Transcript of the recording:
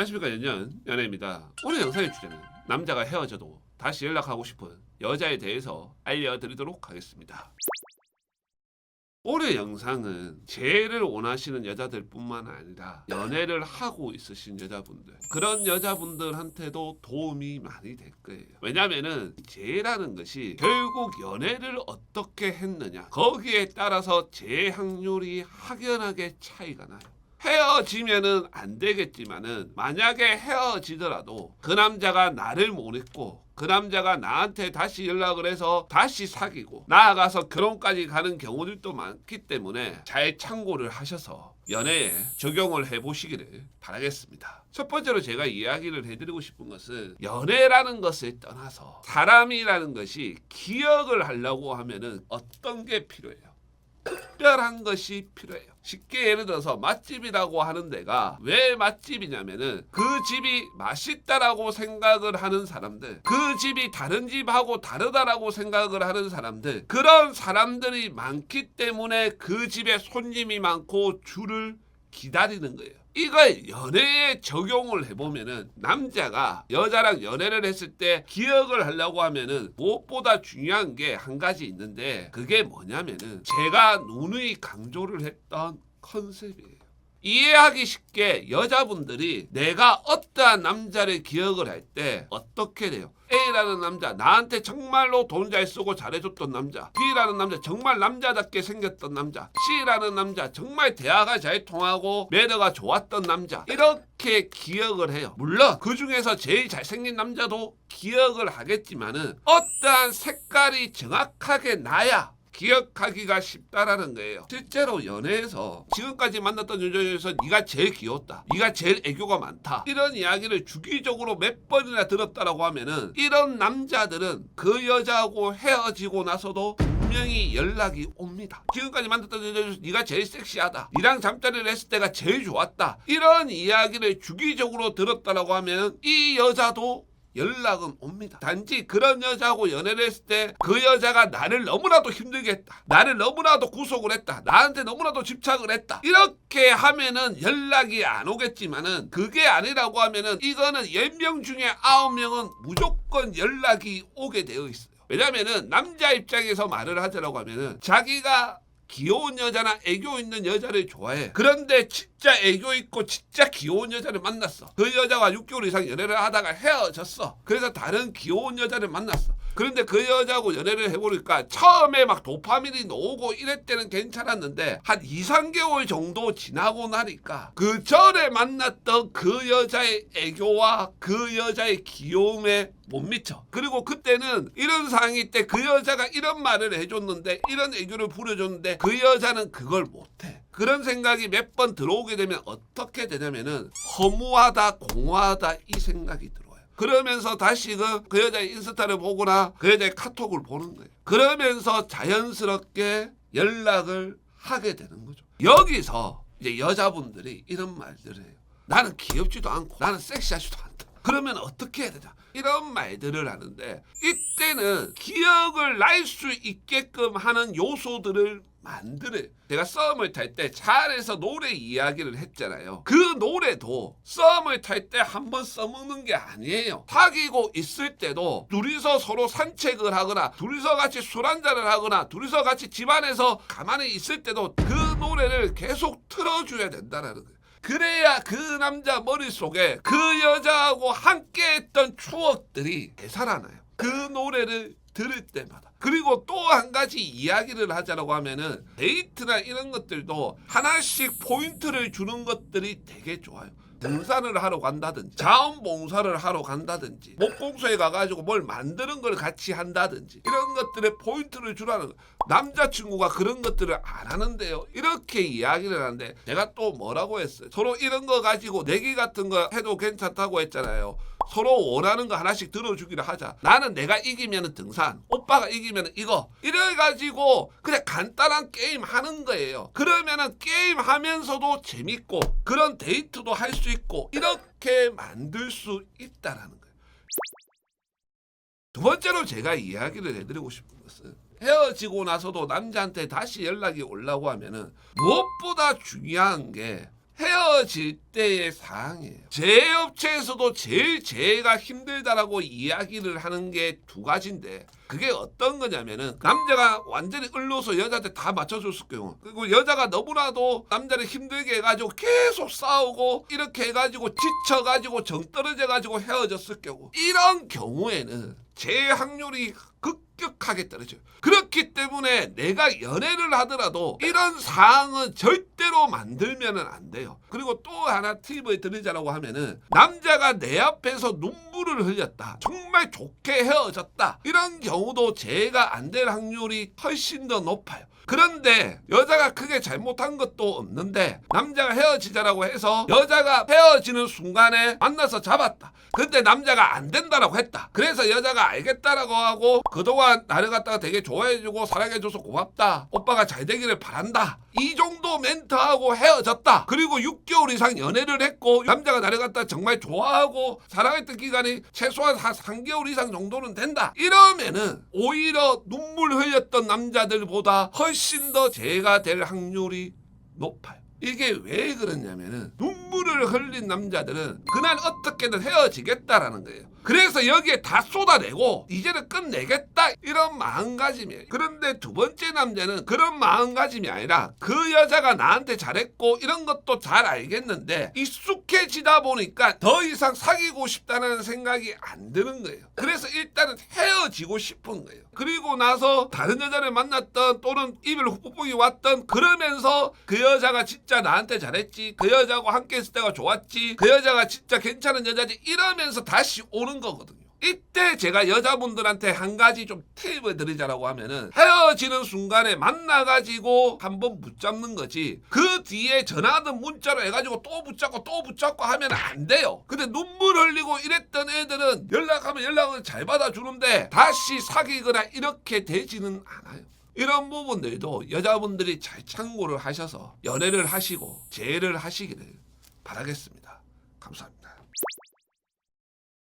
안녕하십니까, 연년 연예입니다. 오늘 영상의 주제는 남자가 헤어져도 다시 연락하고 싶은 여자에 대해서 알려드리도록 하겠습니다. 올해 영상은 재해를 원하시는 여자들 뿐만 아니라 연애를 하고 있으신 여자분들, 그런 여자분들한테도 도움이 많이 될 거예요. 왜냐면은 재해라는 것이 결국 연애를 어떻게 했느냐, 거기에 따라서 재해 확률이 확연하게 차이가 나요. 헤어지면은 안 되겠지만은 만약에 헤어지더라도 그 남자가 나를 못 잊고 그 남자가 나한테 다시 연락을 해서 다시 사귀고 나아가서 결혼까지 가는 경우들도 많기 때문에 잘 참고를 하셔서 연애에 적용을 해보시기를 바라겠습니다. 첫 번째로 제가 이야기를 해드리고 싶은 것은, 연애라는 것을 떠나서 사람이라는 것이 기억을 하려고 하면은 어떤 게 필요해요? 특별한 것이 필요해요. 쉽게 예를 들어서 맛집이라고 하는 데가 왜 맛집이냐면은 그 집이 맛있다라고 생각을 하는 사람들, 그 집이 다른 집하고 다르다라고 생각을 하는 사람들, 그런 사람들이 많기 때문에 그 집에 손님이 많고 줄을 기다리는 거예요. 이걸 연애에 적용을 해보면은, 남자가 여자랑 연애를 했을 때 기억을 하려고 하면은 무엇보다 중요한 게 한 가지 있는데, 그게 뭐냐면은 제가 누누이 강조를 했던 컨셉이에요. 이해하기 쉽게 여자분들이 내가 어떠한 남자를 기억을 할 때 어떻게 돼요? A라는 남자, 나한테 정말로 돈 잘 쓰고 잘해줬던 남자. B라는 남자, 정말 남자답게 생겼던 남자. C라는 남자, 정말 대화가 잘 통하고 매너가 좋았던 남자. 이렇게 기억을 해요. 물론 그 중에서 제일 잘생긴 남자도 기억을 하겠지만은 어떠한 색깔이 정확하게 나야 기억하기가 쉽다라는 거예요. 실제로 연애에서 지금까지 만났던 여자 중에서 네가 제일 귀엽다, 네가 제일 애교가 많다, 이런 이야기를 주기적으로 몇 번이나 들었다라고 하면은, 이런 남자들은 그 여자하고 헤어지고 나서도 분명히 연락이 옵니다. 지금까지 만났던 여자 중에서 네가 제일 섹시하다, 니랑 잠자리를 했을 때가 제일 좋았다, 이런 이야기를 주기적으로 들었다라고 하면 이 여자도 연락은 옵니다. 단지 그런 여자하고 연애를 했을 때 그 여자가 나를 너무나도 힘들게 했다, 나를 너무나도 구속을 했다, 나한테 너무나도 집착을 했다, 이렇게 하면은 연락이 안 오겠지만은, 그게 아니라고 하면은 이거는 10명 중에 9명은 무조건 연락이 오게 되어 있어요. 왜냐면은 남자 입장에서 말을 하자라고 하면은, 자기가 귀여운 여자나 애교 있는 여자를 좋아해. 그런데 진짜 애교 있고 진짜 귀여운 여자를 만났어. 그 여자와 6개월 이상 연애를 하다가 헤어졌어. 그래서 다른 귀여운 여자를 만났어. 그런데 그 여자하고 연애를 해보니까 처음에 막 도파민이 나오고 이럴 때는 괜찮았는데, 한 2, 3개월 정도 지나고 나니까 그 전에 만났던 그 여자의 애교와 그 여자의 귀여움에 못 미쳐. 그리고 그때는 이런 상황일 때 그 여자가 이런 말을 해줬는데, 이런 애교를 부려줬는데 그 여자는 그걸 못해. 그런 생각이 몇 번 들어오게 되면 어떻게 되냐면은 허무하다, 공허하다, 이 생각이 들어요. 그러면서 다시 그 여자의 인스타를 보거나 그 여자의 카톡을 보는 거예요. 그러면서 자연스럽게 연락을 하게 되는 거죠. 여기서 이제 여자분들이 이런 말들을 해요. 나는 귀엽지도 않고 나는 섹시하지도 않다. 그러면 어떻게 해야 되냐, 이런 말들을 하는데, 이때는 기억을 날 수 있게끔 하는 요소들을 만들어요. 제가 썸을 탈 때 차에서 노래 이야기를 했잖아요. 그 노래도 썸을 탈 때 한번 써먹는 게 아니에요. 사귀고 있을 때도 둘이서 서로 산책을 하거나 둘이서 같이 술 한잔을 하거나 둘이서 같이 집안에서 가만히 있을 때도 그 노래를 계속 틀어줘야 된다는 거예요. 그래야 그 남자 머릿속에 그 여자하고 함께했던 추억들이 되살아나요. 그 노래를 들을 때마다. 그리고 또 한 가지 이야기를 하자라고 하면은, 데이트나 이런 것들도 하나씩 포인트를 주는 것들이 되게 좋아요. 등산을 하러 간다든지, 자원봉사를 하러 간다든지, 목공소에 가가지고 뭘 만드는 걸 같이 한다든지, 이런 것들에 포인트를 주라는 거. 남자친구가 그런 것들을 안 하는데요, 이렇게 이야기를 하는데, 제가 또 뭐라고 했어요? 서로 이런 거 가지고 내기 같은 거 해도 괜찮다고 했잖아요. 서로 원하는 거 하나씩 들어주기를 하자. 나는 내가 이기면 등산, 오빠가 이기면 이거, 이래가지고 그냥 간단한 게임 하는 거예요. 그러면은 게임 하면서도 재밌고 그런 데이트도 할 수 있고, 이렇게 만들 수 있다라는 거예요. 두 번째로 제가 이야기를 해드리고 싶은 것은, 헤어지고 나서도 남자한테 다시 연락이 오려고 하면은 무엇보다 중요한 게 헤어질 때의 사항이에요. 제업체에서도 제일 재해가 힘들다라고 이야기를 하는 게 두 가지인데 그게 어떤 거냐면은 남자가 완전히 을로서 여자한테 다 맞춰줬을 경우, 그리고 여자가 너무나도 남자를 힘들게 해가지고 계속 싸우고 이렇게 해가지고 지쳐가지고 정 떨어져가지고 헤어졌을 경우, 이런 경우에는 재해 확률이 급격하게 떨어져요. 그렇기 때문에 내가 연애를 하더라도 이런 상황은 절대로 만들면 안 돼요. 그리고 또 하나 팁을 드리자라고 하면은 남자가 내 앞에서 눈물을 흘렸다, 정말 좋게 헤어졌다, 이런 경우도 재해가 안 될 확률이 훨씬 더 높아요. 그런데 여자가 크게 잘못한 것도 없는데 남자가 헤어지자라고 해서 여자가 헤어지는 순간에 만나서 잡았다. 근데 남자가 안 된다라고 했다. 그래서 여자가 알겠다라고 하고 그동안 나를 갖다가 되게 좋아해주고 사랑해줘서 고맙다, 오빠가 잘 되기를 바란다, 이 정도 멘트하고 헤어졌다. 그리고 6개월 이상 연애를 했고 남자가 나를 갖다 정말 좋아하고 사랑했던 기간이 최소한 한 3개월 이상 정도는 된다. 이러면은 오히려 눈물 흘렸던 남자들보다 훨씬 더 재해가 될 확률이 높아요. 이게 왜 그러냐면은 눈물을 흘린 남자들은 그날 어떻게든 헤어지겠다라는 거예요. 그래서 여기에 다 쏟아내고 이제는 끝내겠다, 이런 마음가짐이에요. 그런데 두 번째 남자는 그런 마음가짐이 아니라 그 여자가 나한테 잘했고 이런 것도 잘 알겠는데 익숙해지다 보니까 더 이상 사귀고 싶다는 생각이 안 드는 거예요. 그래서 일단은 헤어지고 싶은 거예요. 그리고 나서 다른 여자를 만났던 또는 이별 후폭풍이 왔던, 그러면서 그 여자가 진짜 나한테 잘했지, 그 여자하고 함께 있을 때가 좋았지, 그 여자가 진짜 괜찮은 여자지, 이러면서 다시 오는 거거든요. 이때 제가 여자분들한테 한 가지 좀 팁을 드리자라고 하면은 헤어지는 순간에 만나가지고 한번 붙잡는 거지, 그 뒤에 전화든 문자로 해가지고 또 붙잡고 하면 안 돼요. 근데 눈물 흘리고 이랬던 애들은 연락하면 연락을 잘 받아주는데 다시 사귀거나 이렇게 되지는 않아요. 이런 부분들도 여자분들이 잘 참고를 하셔서 연애를 하시고 재해를 하시기를 바라겠습니다. 감사합니다.